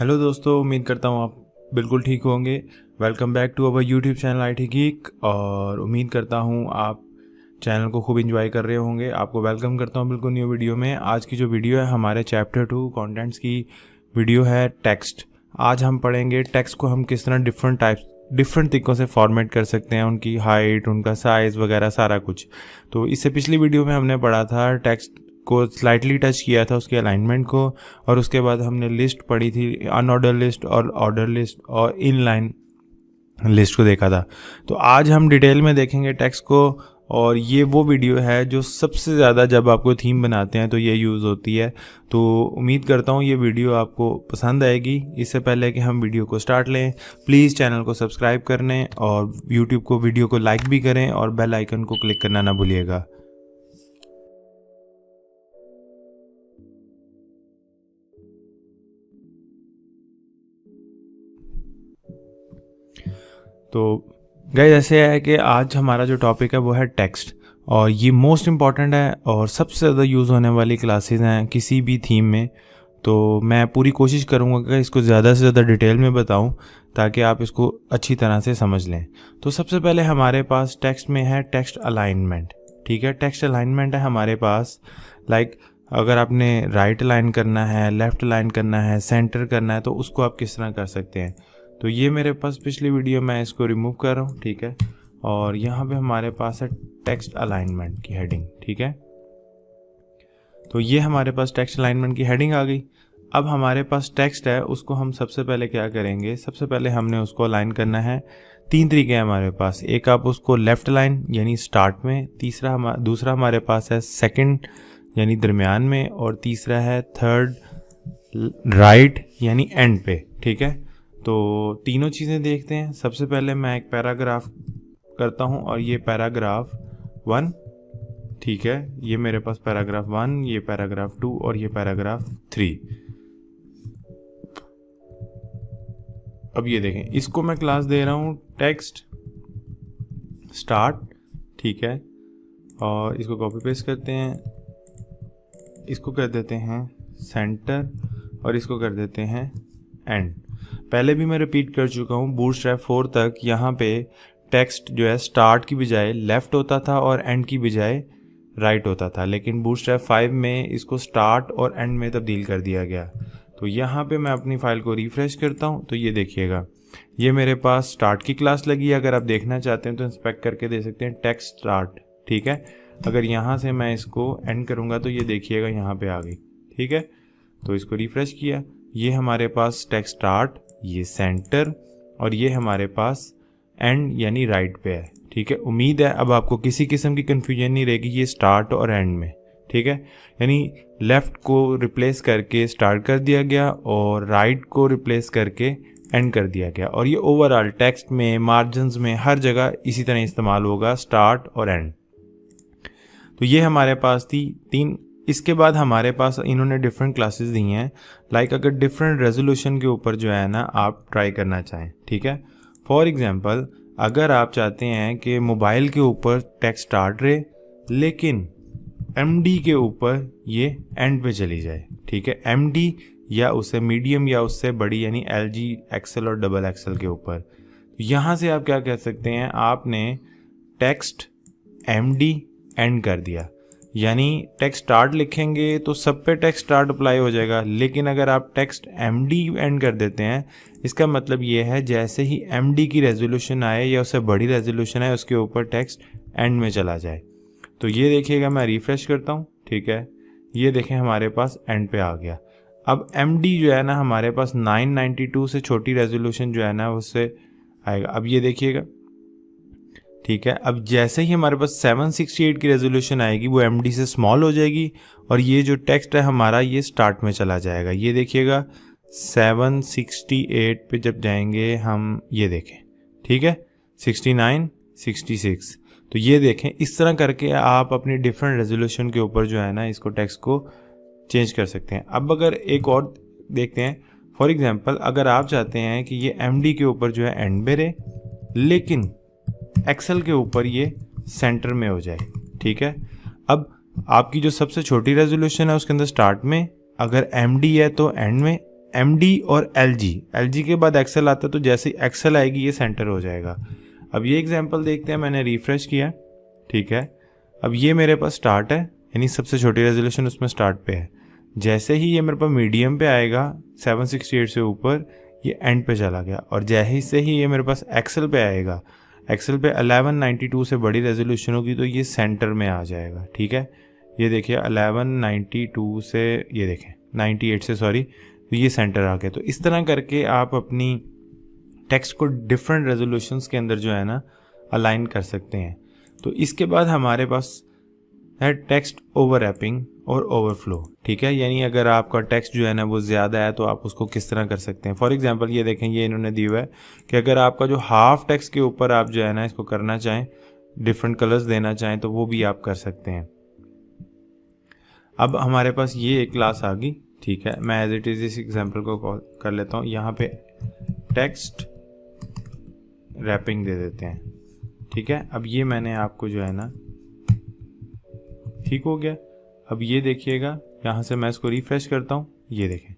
Hello दोस्तों, उम्मीद करता हूँ आप बिल्कुल ठीक होंगे। Welcome back to our YouTube channel IT geek. और उम्मीद करता हूँ आप चैनल को खूब एंजॉय कर रहे होंगे। आपको वेलकम करता हूँ बिल्कुल न्यू वीडियो में। आज की जो वीडियो है हमारे चैप्टर 2 कंटेंट्स की वीडियो है टेक्स्ट। आज हम पढ़ेंगे टेक्स्ट को हम किस तरह डिफरेंट तरीक़ों से फॉर्मेट कर सकते हैं, उनकी हाइट, उनका साइज़ वगैरह सारा कुछ। तो इससे पिछली वीडियो में हमने पढ़ा था टेक्स्ट को स्लाइटली टच किया था, उसके अलाइनमेंट को, और उसके बाद हमने लिस्ट पढ़ी थी, अनऑर्डर लिस्ट और ऑर्डर लिस्ट और इनलाइन लिस्ट को देखा था। तो आज हम डिटेल में देखेंगे टेक्स्ट को, और ये वो वीडियो है जो सबसे ज़्यादा जब आपको थीम बनाते हैं तो ये यूज़ होती है। तो उम्मीद करता हूँ ये वीडियो आपको पसंद आएगी। इससे पहले कि हम वीडियो को स्टार्ट लें, प्लीज़ चैनल को सब्सक्राइब कर लें और यूट्यूब को वीडियो को लाइक भी करें और बेल आइकन को क्लिक करना ना भूलिएगा। तो गाइस ऐसे है कि आज हमारा जो टॉपिक है वो है टेक्स्ट, और ये मोस्ट इम्पॉर्टेंट है और सबसे ज़्यादा यूज़ होने वाली क्लासेस हैं किसी भी थीम में। तो मैं पूरी कोशिश करूँगा कि इसको ज़्यादा से ज़्यादा डिटेल में बताऊँ ताकि आप इसको अच्छी तरह से समझ लें। तो सबसे पहले हमारे पास टेक्स्ट में है टेक्स्ट अलाइनमेंट। ठीक है, टेक्स्ट अलाइनमेंट है हमारे पास। अगर आपने राइट अलाइन करना है, लेफ़्ट अलाइन करना है, सेंटर करना है, तो उसको आप किस तरह कर सकते हैं। तो ये मेरे पास पिछली वीडियो में इसको रिमूव कर रहा हूँ। ठीक है, और यहाँ पे हमारे पास है टेक्स्ट अलाइनमेंट की हेडिंग। ठीक है, तो ये हमारे पास टेक्स्ट अलाइनमेंट की हेडिंग आ गई। अब हमारे पास टेक्स्ट है, उसको हम सबसे पहले क्या करेंगे, सबसे पहले हमने उसको अलाइन करना है। 3 तरीके हैं हमारे पास। एक आप उसको लेफ़्ट अलाइन यानी स्टार्ट में, दूसरा हमारे पास है सेकंड यानी दरमियान में, और तीसरा है थर्ड राइट यानी एंड पे। ठीक है, तो तीनों चीज़ें देखते हैं। सबसे पहले मैं एक पैराग्राफ करता हूं, और ये पैराग्राफ 1। ठीक है, ये मेरे पास पैराग्राफ 1, ये पैराग्राफ 2 और ये पैराग्राफ 3। अब ये देखें, इसको मैं क्लास दे रहा हूं टेक्स्ट स्टार्ट। ठीक है, और इसको कॉपी पेस्ट करते हैं, इसको कर देते हैं सेंटर और इसको कर देते हैं एंड। पहले भी मैं रिपीट कर चुका हूँ, बूटस्ट्रैप 4 तक यहाँ पे टेक्स्ट जो है स्टार्ट की बजाय लेफ़्ट होता था और एंड की बजाय राइट होता था, लेकिन बूटस्ट्रैप 5 में इसको स्टार्ट और एंड में तब्दील कर दिया गया। तो यहाँ पे मैं अपनी फ़ाइल को रिफ़्रेश करता हूँ, तो ये देखिएगा, ये मेरे पास स्टार्ट की क्लास लगी है। अगर आप देखना चाहते हैं तो इंस्पेक्ट करके दे सकते हैं टेक्स्ट स्टार्ट। ठीक है, अगर यहाँ से मैं इसको एंड करूँगा तो ये देखिएगा यहाँ पे आ गई। ठीक है, तो इसको रिफ़्रेश किया, ये हमारे पास टेक्स्ट स्टार्ट, ये सेंटर, और ये हमारे पास एंड यानी राइट पे है। ठीक है, उम्मीद है अब आपको किसी किस्म की कन्फ्यूजन नहीं रहेगी ये स्टार्ट और एंड में। ठीक है, यानी लेफ़्ट को रिप्लेस करके स्टार्ट कर दिया गया और राइट को रिप्लेस करके एंड कर दिया गया, और ये ओवरऑल टेक्स्ट में, मार्जिन्स में, हर जगह इसी तरह इस्तेमाल होगा, स्टार्ट और एंड। तो ये हमारे पास थी 3। इसके बाद हमारे पास इन्होंने डिफरेंट क्लासेस दी हैं। अगर डिफरेंट रेजोल्यूशन के ऊपर जो है ना आप ट्राई करना चाहें। ठीक है, फॉर एग्जांपल अगर आप चाहते हैं कि मोबाइल के ऊपर टेक्स्ट स्टार्ट रहे लेकिन MD के ऊपर ये एंड पे चली जाए। ठीक है, MD या उससे मीडियम या उससे बड़ी यानी LG, XL और XXL के ऊपर। यहाँ से आप क्या कह सकते हैं, आपने टेक्स्ट MD एंड कर दिया, यानी टेक्स्ट स्टार्ट लिखेंगे तो सब पे टेक्स्ट स्टार्ट अप्लाई हो जाएगा, लेकिन अगर आप टेक्स्ट MD एंड कर देते हैं, इसका मतलब ये है जैसे ही MD की रेजोल्यूशन आए या उससे बड़ी रेजोल्यूशन आए उसके ऊपर टेक्स्ट एंड में चला जाए। तो ये देखिएगा, मैं रिफ़्रेश करता हूँ। ठीक है, ये देखें हमारे पास एंड पे आ गया। अब MD जो है ना हमारे पास 992 से छोटी रेजोल्यूशन जो है ना उससे आएगा। अब ये देखिएगा, ठीक है, अब जैसे ही हमारे पास 768 की रेजोल्यूशन आएगी वो MD से स्मॉल हो जाएगी, और ये जो टेक्स्ट है हमारा ये स्टार्ट में चला जाएगा। ये देखिएगा 768 पे जब जाएंगे हम, ये देखें, ठीक है, 69, 66। तो ये देखें, इस तरह करके आप अपनी डिफरेंट रेजोल्यूशन के ऊपर जो है ना इसको टेक्स्ट को चेंज कर सकते हैं। अब अगर एक और देखते हैं, फॉर एग्जांपल अगर आप चाहते हैं कि ये MD के ऊपर जो है एंड में रहे लेकिन XL के ऊपर ये सेंटर में हो जाए। ठीक है, अब आपकी जो सबसे छोटी रेजोल्यूशन है उसके अंदर स्टार्ट में, अगर MD है तो एंड में, MD और LG के बाद एक्सेल आता है, तो जैसे ही एक्सेल आएगी ये सेंटर हो जाएगा। अब ये एग्जांपल देखते हैं, मैंने रिफ्रेश किया, ठीक है। अब ये मेरे पास स्टार्ट है, यानी सबसे छोटी रेजोल्यूशन उसमें स्टार्ट पे है। जैसे ही ये मेरे पास मीडियम पे आएगा 768 से ऊपर, ये एंड पे चला गया। और जैसे ही ये मेरे पास एक्सेल पे आएगा, एक्सेल पे 1192 से बड़ी रेजोल्यूशन होगी तो ये सेंटर में आ जाएगा, ठीक है। ये देखिए 1192 से, ये देखें 98 से, सॉरी, तो ये सेंटर आ गया। तो इस तरह करके आप अपनी टेक्स्ट को डिफरेंट रेजोल्यूशंस के अंदर जो है ना अलाइन कर सकते हैं। तो इसके बाद हमारे पास है टेक्स्ट ओवरलैपिंग और ओवरफ्लो, ठीक है। यानी अगर आपका टेक्स्ट जो है ना वो ज़्यादा है तो आप उसको किस तरह कर सकते हैं। फॉर एग्जांपल ये देखें, ये इन्होंने दिया हुआ है कि अगर आपका जो हाफ टेक्स्ट के ऊपर आप जो है ना इसको करना चाहें, डिफरेंट कलर्स देना चाहें, तो वो भी आप कर सकते हैं। अब हमारे पास ये एक क्लास आ गई, ठीक है। मैं एज इट इज़ इस एग्जाम्पल को कर लेता हूँ। यहाँ पे टेक्स्ट रैपिंग दे देते हैं, ठीक है। अब ये मैंने आपको जो है ना, ठीक हो गया। अब ये देखिएगा, यहाँ से मैं इसको रिफ्रेश करता हूँ, ये देखें।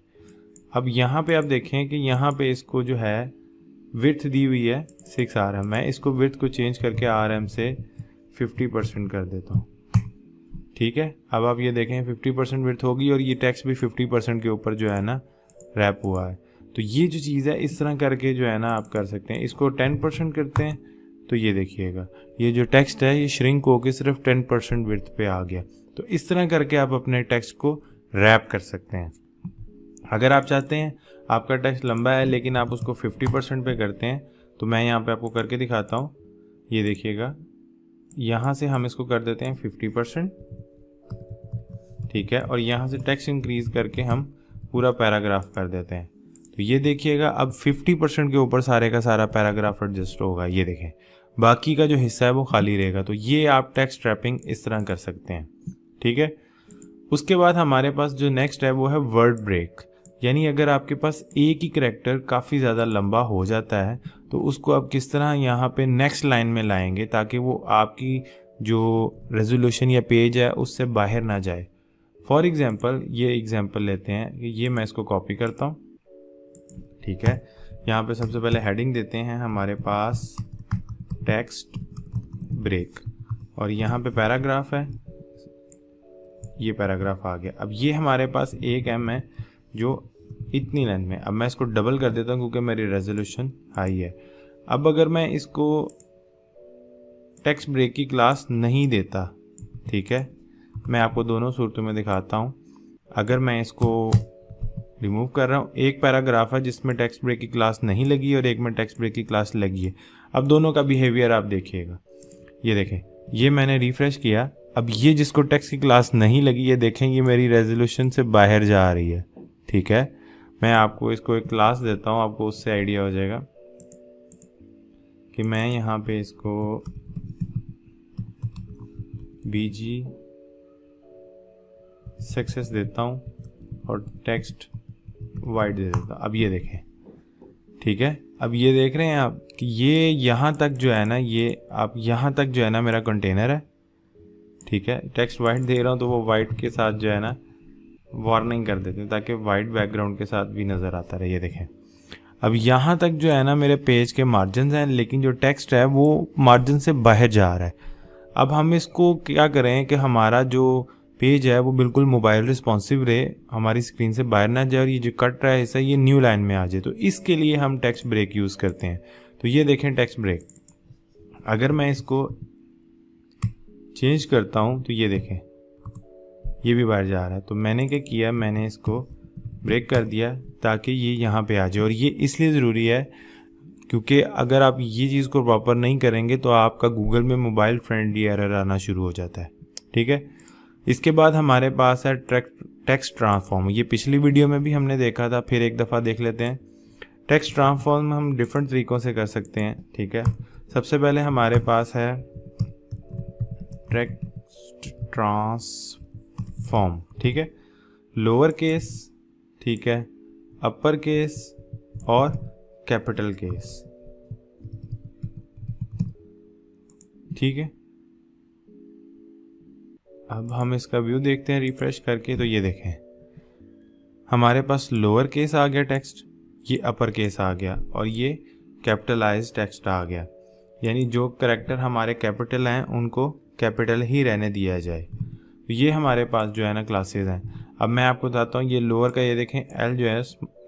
अब यहाँ पे आप देखें कि यहाँ पे इसको जो है विड्थ दी हुई है 6 RM। मैं इसको विड्थ को चेंज करके RM से 50% कर देता हूँ, ठीक है। अब आप ये देखें 50% विड्थ होगी और ये टेक्स्ट भी 50% के ऊपर जो है ना रैप हुआ है। तो ये जो चीज़ है इस तरह करके जो है ना आप कर सकते हैं। इसको 10% करते हैं तो ये देखिएगा, ये जो टेक्स्ट है ये श्रिंक होकर सिर्फ 10% विड्थ पे आ गया। तो इस तरह करके आप अपने टेक्स्ट को रैप कर सकते हैं। अगर आप चाहते हैं आपका टेक्स्ट लंबा है लेकिन आप उसको 50% पे करते हैं, तो मैं यहाँ पे आपको करके दिखाता हूँ। ये देखिएगा, यहाँ से हम इसको कर देते हैं 50%, ठीक है। और यहाँ से टेक्स्ट इंक्रीज करके हम पूरा पैराग्राफ कर देते हैं। तो ये देखिएगा अब 50% के ऊपर सारे का सारा पैराग्राफ एडजस्ट होगा, ये देखें। बाकी का जो हिस्सा है वो खाली रहेगा। तो ये आप टेक्स्ट रैपिंग इस तरह कर सकते हैं, ठीक है। उसके बाद हमारे पास जो नेक्स्ट है वो है वर्ड ब्रेक। यानी अगर आपके पास एक ही करैक्टर काफ़ी ज़्यादा लंबा हो जाता है तो उसको आप किस तरह यहाँ पे नेक्स्ट लाइन में लाएंगे ताकि वो आपकी जो रेजोल्यूशन या पेज है उससे बाहर ना जाए। फॉर एग्जांपल ये एग्जांपल लेते हैं कि ये मैं इसको कॉपी करता हूँ, ठीक है। यहाँ पे सबसे पहले हेडिंग देते हैं हमारे पास टेक्स्ट ब्रेक, और यहाँ पे पैराग्राफ है, ये पैराग्राफ आ गया। अब ये हमारे पास 1 M है जो इतनी लेंथ में। अब मैं इसको डबल कर देता हूँ क्योंकि मेरी रेजोल्यूशन हाई है। अब अगर मैं इसको टेक्स्ट ब्रेक की क्लास नहीं देता, ठीक है, मैं आपको दोनों सूरतों में दिखाता हूँ। अगर मैं इसको रिमूव कर रहा हूँ, एक पैराग्राफ है जिसमें टेक्स्ट ब्रेक की क्लास नहीं लगी और एक में टेक्स्ट ब्रेक की क्लास लगी है। अब दोनों का बिहेवियर आप देखिएगा, ये देखें, ये मैंने रिफ्रेश किया। अब ये जिसको टेक्स्ट की क्लास नहीं लगी, ये देखें ये मेरी रेजोल्यूशन से बाहर जा रही है, ठीक है। मैं आपको इसको एक क्लास देता हूँ, आपको उससे आइडिया हो जाएगा कि मैं यहाँ पे इसको BG सक्सेस देता हूँ और टेक्स्ट वाइड दे देता हूँ। अब ये देखें, ठीक है। अब ये देख रहे हैं आप कि ये यहाँ तक जो है ना, ये आप यहाँ तक जो है ना मेरा कंटेनर है, ठीक है। टेक्स्ट वाइट दे रहा हूँ तो वो वाइट के साथ जो है ना वार्निंग कर देते हैं ताकि वाइट बैकग्राउंड के साथ भी नज़र आता रहे, ये देखें। अब यहाँ तक जो है ना मेरे पेज के मार्जिन हैं, लेकिन जो टेक्स्ट है वो मार्जिन से बाहर जा रहा है। अब हम इसको क्या करें कि हमारा जो पेज है वो बिल्कुल मोबाइल रिस्पॉन्सिव रहे, हमारी स्क्रीन से बाहर ना जाए और ये जो कट रहा है हिस्सा ये न्यू लाइन में आ जाए। तो इसके लिए हम टेक्स्ट ब्रेक यूज़ करते हैं। तो ये देखें टेक्स्ट ब्रेक, अगर मैं इसको चेंज करता हूँ तो ये देखें ये भी बाहर जा रहा है। तो मैंने क्या किया, मैंने इसको ब्रेक कर दिया ताकि ये यहाँ पे आ जाए। और ये इसलिए ज़रूरी है क्योंकि अगर आप ये चीज़ को प्रॉपर नहीं करेंगे तो आपका गूगल में मोबाइल फ्रेंडली एरर आना शुरू हो जाता है, ठीक है। इसके बाद हमारे पास है टेक्स्ट ट्रांसफॉर्म। ये पिछली वीडियो में भी हमने देखा था, फिर एक दफ़ा देख लेते हैं। टेक्स्ट ट्रांसफॉर्म हम डिफरेंट तरीक़ों से कर सकते हैं, ठीक है। सबसे पहले हमारे पास है टेक्स्ट ट्रांसफॉर्म, ठीक है। लोअर केस, ठीक है, अपर केस और कैपिटल केस, ठीक है। अब हम इसका व्यू देखते हैं रिफ्रेश करके। तो ये देखें हमारे पास लोअर केस आ गया टेक्स्ट, ये अपर केस आ गया और ये कैपिटलाइज टेक्स्ट आ गया। यानी जो कैरेक्टर हमारे कैपिटल हैं उनको कैपिटल ही रहने दिया जाए। तो ये हमारे पास जो है ना क्लासेस हैं। अब मैं आपको बताता हूँ, ये लोअर का ये देखें एल जो है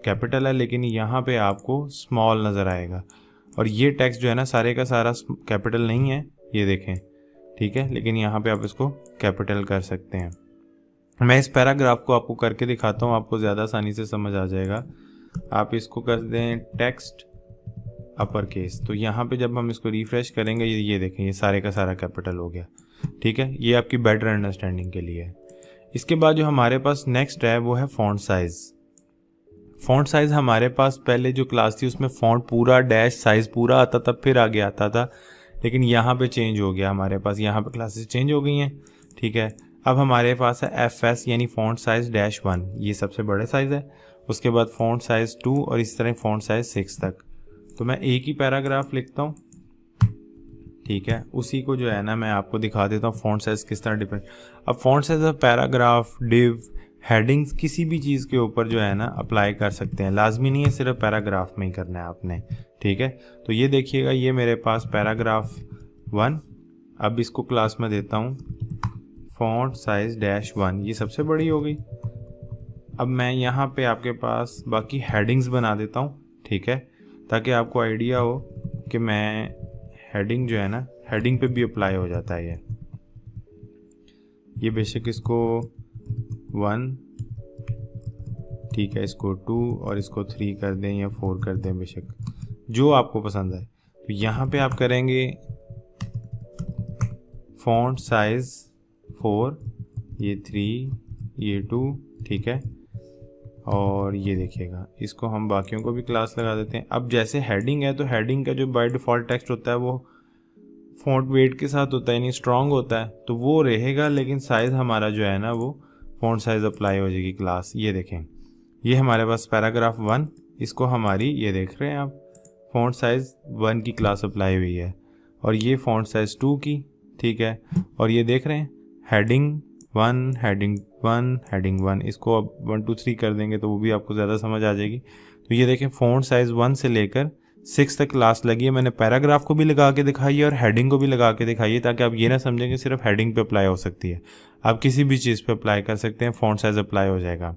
कैपिटल है, लेकिन यहाँ पे आपको स्मॉल नज़र आएगा। और ये टेक्स्ट जो है ना सारे का सारा कैपिटल नहीं है, ये देखें, ठीक है, लेकिन यहाँ पे आप इसको कैपिटल कर सकते हैं। मैं इस पैराग्राफ को आपको करके दिखाता हूँ, आपको ज़्यादा आसानी से समझ आ जाएगा। आप इसको कर दें टेक्स्ट अपर केस, तो यहाँ पे जब हम इसको रिफ्रेश करेंगे ये देखें ये सारे का सारा कैपिटल हो गया, ठीक है। ये आपकी बेटर अंडरस्टैंडिंग के लिए है। इसके बाद जो हमारे पास नेक्स्ट है वो है फ़ॉन्ट साइज़। फ़ॉन्ट साइज़ हमारे पास पहले जो क्लास थी उसमें फ़ॉन्ट पूरा डैश साइज़ पूरा आता था, फिर आगे आता था, लेकिन यहाँ पे चेंज हो गया हमारे पास, यहाँ पे क्लासेस चेंज हो गई हैं, ठीक है। अब हमारे पास है FS यानी फ़ॉन्ट साइज़ -1, ये सबसे बड़े साइज़ है। उसके बाद फ़ॉन्ट साइज़ 2 और इस तरह फ़ॉन्ट साइज़ 6 तक। तो मैं एक ही पैराग्राफ लिखता हूँ, ठीक है, उसी को जो है ना मैं आपको दिखा देता हूँ फ़ॉन्ट साइज़ किस तरह डिफरेंट। अब font size paragraph, div, headings किसी भी चीज़ के ऊपर जो है ना अप्लाई कर सकते हैं, लाजमी नहीं है सिर्फ पैराग्राफ में ही करना है आपने, ठीक है। तो ये देखिएगा ये मेरे पास पैराग्राफ 1, अब इसको क्लास में देता हूँ फ़ॉन्ट साइज़ -1, ये सबसे बड़ी हो गई। अब मैं यहाँ पे आपके पास बाकी हेडिंग्स बना देता हूँ, ठीक है, ताकि आपको आइडिया हो कि मैं हेडिंग जो है ना हेडिंग पे भी अप्लाई हो जाता है ये बेशक इसको 1, ठीक है, इसको 2 और इसको 3 कर दें या 4 कर दें, बेशक जो आपको पसंद है। तो यहाँ पे आप करेंगे फ़ॉन्ट साइज़ 4, ये 3, ये 2, ठीक है, और ये देखिएगा इसको हम बाकियों को भी क्लास लगा देते हैं। अब जैसे हेडिंग है तो हेडिंग का जो बाय डिफ़ॉल्ट टेक्स्ट होता है वो फ़ॉन्ट वेट के साथ होता है, यानी स्ट्रॉन्ग होता है, तो वो रहेगा, लेकिन साइज़ हमारा जो है ना वो फ़ॉन्ट साइज़ अप्लाई हो जाएगी क्लास। ये देखें ये हमारे पास पैराग्राफ 1, इसको हमारी ये देख रहे हैं आप फ़ॉन्ट साइज़ 1 की क्लास अप्लाई हुई है, और ये फ़ॉन्ट साइज़ 2 की, ठीक है, और ये देख रहे हैं हेडिंग 1, हेडिंग 1, हेडिंग 1, इसको अब 1 2 3 कर देंगे तो वो भी आपको ज़्यादा समझ आ जाएगी। तो ये देखें फ़ॉन्ट साइज़ 1 से लेकर 6 तक क्लास लगी है। मैंने पैराग्राफ को भी लगा के दिखाई है और हेडिंग को भी लगा के दिखाई है, ताकि आप ये ना समझें कि सिर्फ हेडिंग पे अप्लाई हो सकती है, आप किसी भी चीज़ पे अप्लाई कर सकते हैं, फ़ॉन्ट साइज़ अप्लाई हो जाएगा।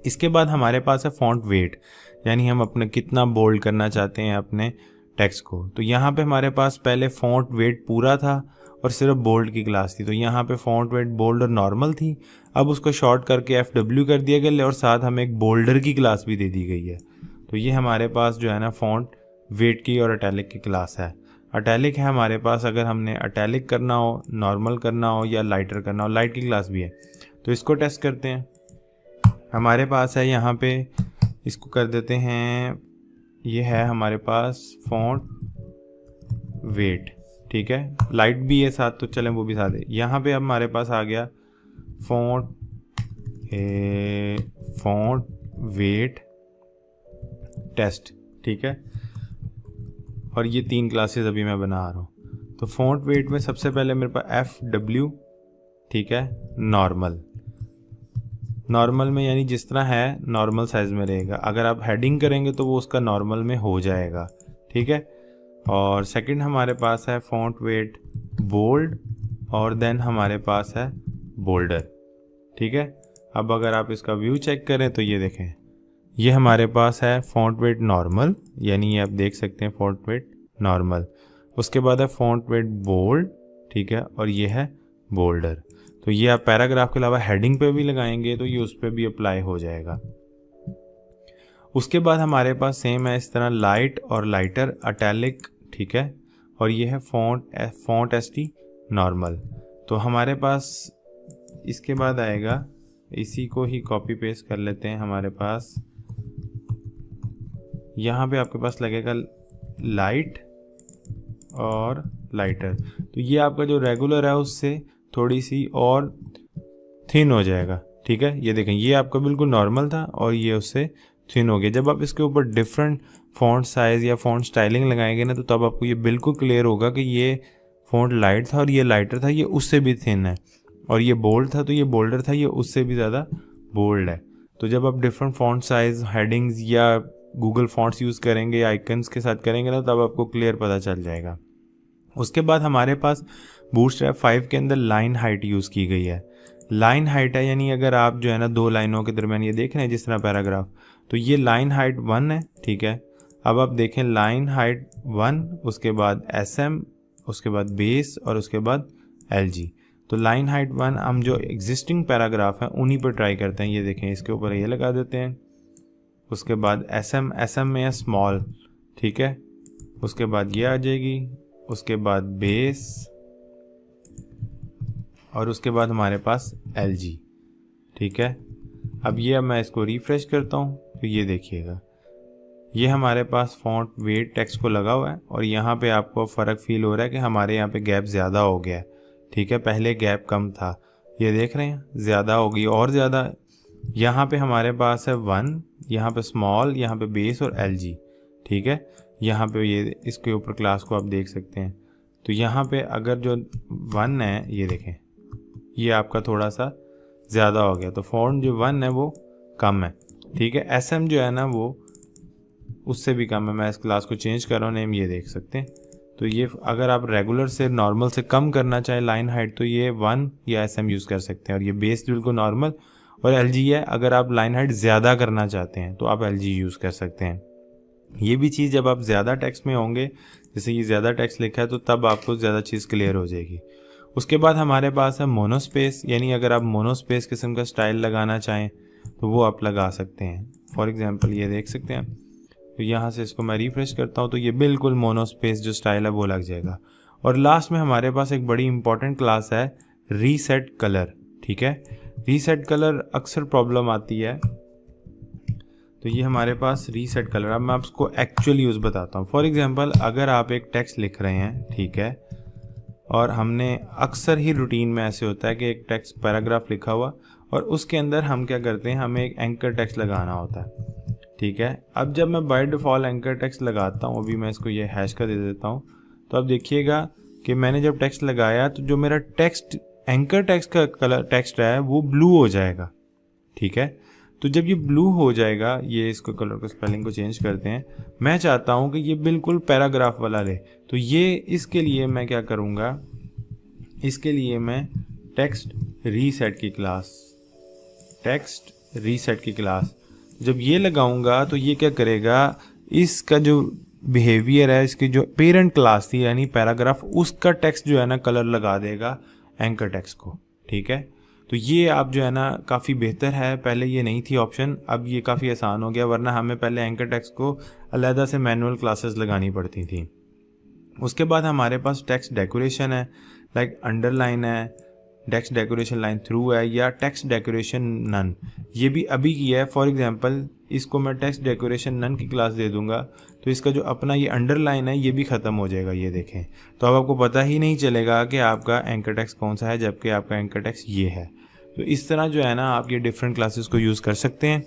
इसके बाद हमारे पास है फ़ॉन्ट वेट, यानी हम अपने कितना बोल्ड करना चाहते हैं अपने टेक्स्ट को। तो यहाँ पे हमारे पास पहले फ़ॉन्ट वेट पूरा था और सिर्फ बोल्ड की क्लास थी, तो यहाँ पे फ़ॉन्ट वेट बोल्ड और नॉर्मल थी। अब उसको शॉर्ट करके FW कर दिया गया और साथ हमें एक बोल्डर की क्लास भी दे दी गई है। तो ये हमारे पास जो है ना फ़ॉन्ट वेट की और अटैलिक की क्लास है। अटैलिक है हमारे पास, अगर हमने अटैलिक करना हो, नॉर्मल करना हो या लाइटर करना हो, लाइट की क्लास भी है। तो इसको टेस्ट करते हैं। हमारे पास है यहाँ पे, इसको कर देते हैं, ये है हमारे पास फ़ॉन्ट वेट, ठीक है, लाइट भी है साथ, तो चलें वो भी साथ है। यहाँ पे अब हमारे पास आ गया फ़ॉन्ट वेट टेस्ट, ठीक है, और ये 3 क्लासेस अभी मैं बना रहा हूँ। तो फ़ॉन्ट वेट में सबसे पहले मेरे पास FW, ठीक है, नॉर्मल में यानी जिस तरह है नॉर्मल साइज़ में रहेगा। अगर आप हेडिंग करेंगे तो वो उसका नॉर्मल में हो जाएगा, ठीक है। और सेकंड हमारे पास है फ़ॉन्ट वेट बोल्ड, और देन हमारे पास है बोल्डर, ठीक है। अब अगर आप इसका व्यू चेक करें तो ये देखें, ये हमारे पास है फ़ॉन्ट वेट नॉर्मल, यानी ये आप देख सकते हैं फ़ॉन्ट वेट नॉर्मल। उसके बाद है फ़ॉन्ट वेट बोल्ड, ठीक है, और ये है बोल्डर। तो ये आप पैराग्राफ के अलावा हेडिंग पे भी लगाएंगे तो ये उस पर भी अप्लाई हो जाएगा। उसके बाद हमारे पास सेम है इस तरह लाइट और लाइटर, अटैलिक, ठीक है, और ये है फ़ॉन्ट ST नॉर्मल। तो हमारे पास इसके बाद आएगा, इसी को ही कॉपी पेस्ट कर लेते हैं, हमारे पास यहाँ पे आपके पास लगेगा लाइट और लाइटर। तो ये आपका जो रेगुलर है उससे थोड़ी सी और थिन हो जाएगा, ठीक है। ये देखें ये आपका बिल्कुल नॉर्मल था और ये उससे थिन हो गया। जब आप इसके ऊपर डिफरेंट फ़ॉन्ट साइज़ या फ़ॉन्ट स्टाइलिंग लगाएंगे ना, तो तब आपको ये बिल्कुल क्लियर होगा कि ये फ़ॉन्ट लाइट था और ये लाइटर था, ये उससे भी थिन है, और ये बोल्ड था तो ये बोल्डर था, ये उससे भी ज़्यादा बोल्ड है। तो जब आप डिफरेंट फॉन्ट साइज, हेडिंग्स या गूगल फॉन्ट्स यूज़ करेंगे, आइकन्स के साथ करेंगे ना, तब आपको क्लियर पता चल जाएगा। उसके बाद हमारे पास बूटस्ट्रैप 5 के अंदर लाइन हाइट यूज़ की गई है। लाइन हाइट है यानी अगर आप जो है ना 2 लाइनों के दरमियान ये देख रहे हैं जिस तरह पैराग्राफ, तो ये लाइन हाइट 1 है, ठीक है। अब आप देखें लाइन हाइट 1, उसके बाद SM, उसके बाद बेस और उसके बाद LG। तो लाइन हाइट 1 हम जो एग्जिस्टिंग पैराग्राफ हैं उन्हीं पर ट्राई करते हैं। ये देखें, इसके ऊपर ये लगा देते हैं। उसके बाद SM में है स्मॉल, ठीक है। उसके बाद ये आ जाएगी, उसके बाद बेस और उसके बाद हमारे पास LG, ठीक है। अब मैं इसको रिफ्रेश करता हूँ तो ये देखिएगा, ये हमारे पास फॉन्ट वेट टेक्स्ट को लगा हुआ है और यहाँ पे आपको फ़र्क फील हो रहा है कि हमारे यहाँ पे गैप ज़्यादा हो गया है, ठीक है। पहले गैप कम था, ये देख रहे हैं, ज़्यादा हो गई और ज़्यादा। यहाँ पे हमारे पास है 1, यहाँ पे स्मॉल, यहाँ पे बेस और LG, ठीक है। यहाँ पे ये इसके ऊपर क्लास को आप देख सकते हैं। तो यहाँ पे अगर जो 1 है, ये देखें, ये आपका थोड़ा सा ज़्यादा हो गया, तो फॉन्ट जो 1 है वो कम है, ठीक है। SM जो है ना वो उससे भी कम है। मैं इस क्लास को चेंज कर रहा हूँ नेम, ये देख सकते हैं। तो ये अगर आप रेगुलर से नॉर्मल से कम करना चाहें लाइन हाइट, तो ये 1 या SM यूज़ कर सकते हैं। और ये बेस बिल्कुल नॉर्मल और LG है। अगर आप लाइन हाइट ज़्यादा करना चाहते हैं तो आप LG यूज़ कर सकते हैं। ये भी चीज़ जब आप ज़्यादा टेक्स्ट में होंगे, जैसे ये ज़्यादा टेक्स्ट लिखा है, तो तब आपको ज़्यादा चीज़ क्लियर हो जाएगी। उसके बाद हमारे पास है मोनोस्पेस, यानी अगर आप मोनोस्पेस किस्म का स्टाइल लगाना चाहें तो वो आप लगा सकते हैं। फॉर एग्जांपल ये देख सकते हैं, तो यहाँ से इसको मैं रिफ्रेश करता हूँ तो ये बिल्कुल मोनोस्पेस जो स्टाइल है वो लग जाएगा। और लास्ट में हमारे पास एक बड़ी इंपॉर्टेंट क्लास है रीसेट कलर, ठीक है। रीसेट कलर अक्सर प्रॉब्लम आती है, तो ये हमारे पास रीसेट कलर। अब मैं आपको एक्चुअल यूज़ बताता हूँ। फॉर एग्जांपल अगर आप एक टेक्स्ट लिख रहे हैं, ठीक है, और हमने अक्सर ही रूटीन में ऐसे होता है कि एक टेक्स्ट पैराग्राफ लिखा हुआ और उसके अंदर हम क्या करते हैं, हमें एक एंकर टेक्स्ट लगाना होता है, ठीक है। अब जब मैं बाय डिफ़ॉल्ट एंकर टेक्स्ट लगाता हूँ, अभी मैं इसको ये हैश का दे देता हूँ, तो अब देखिएगा कि मैंने जब टेक्स्ट लगाया तो जो मेरा टेक्स्ट एंकर टेक्स्ट का कलर टेक्स्ट है वो ब्लू हो जाएगा, ठीक है। तो जब ये ब्लू हो जाएगा, ये इसको कलर को स्पेलिंग को चेंज करते हैं। मैं चाहता हूँ कि ये बिल्कुल पैराग्राफ वाला ले, तो ये इसके लिए मैं क्या करूँगा, इसके लिए मैं टेक्स्ट रीसेट की क्लास जब ये लगाऊंगा तो ये क्या करेगा, इसका जो बिहेवियर है, इसकी जो पेरेंट क्लास थी यानी पैराग्राफ, उसका टेक्स्ट जो है ना कलर लगा देगा एंकर टेक्स्ट को, ठीक है। तो ये आप जो है ना काफ़ी बेहतर है, पहले ये नहीं थी ऑप्शन, अब ये काफ़ी आसान हो गया, वरना हमें पहले एंकर टेक्स्ट को अलहदा से मैनुअल क्लासेस लगानी पड़ती थी। उसके बाद हमारे पास टेक्स्ट डेकोरेशन है, लाइक अंडरलाइन है, टेक्स्ट डेकोरेशन लाइन थ्रू है, या टेक्स्ट डेकोरेशन नन, ये भी अभी किया है। फॉर एग्जांपल इसको मैं टेक्स्ट डेकोरेशन नन की क्लास दे दूंगा तो इसका जो अपना ये अंडरलाइन है ये भी ख़त्म हो जाएगा, ये देखें। तो अब आपको पता ही नहीं चलेगा कि आपका एंकर टेक्स्ट कौन सा है, जबकि आपका एंकर टेक्स्ट ये है। तो इस तरह जो है ना आप ये डिफरेंट क्लासेस को यूज़ कर सकते हैं।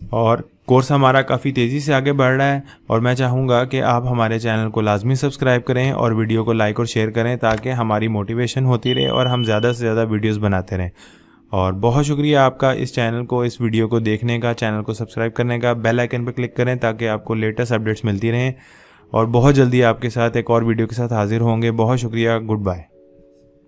और कोर्स हमारा काफ़ी तेज़ी से आगे बढ़ रहा है और मैं चाहूँगा कि आप हमारे चैनल को लाजमी सब्सक्राइब करें और वीडियो को लाइक और शेयर करें ताकि हमारी मोटिवेशन होती रहे और हम ज़्यादा से ज़्यादा वीडियोस बनाते रहें। और बहुत शुक्रिया आपका इस चैनल को, इस वीडियो को देखने का, चैनल को सब्सक्राइब करने का। बेल आइकन पर क्लिक करें ताकि आपको लेटेस्ट अपडेट्स मिलती रहें और बहुत जल्दी आपके साथ एक और वीडियो के साथ हाजिर होंगे। बहुत शुक्रिया, गुड बाय।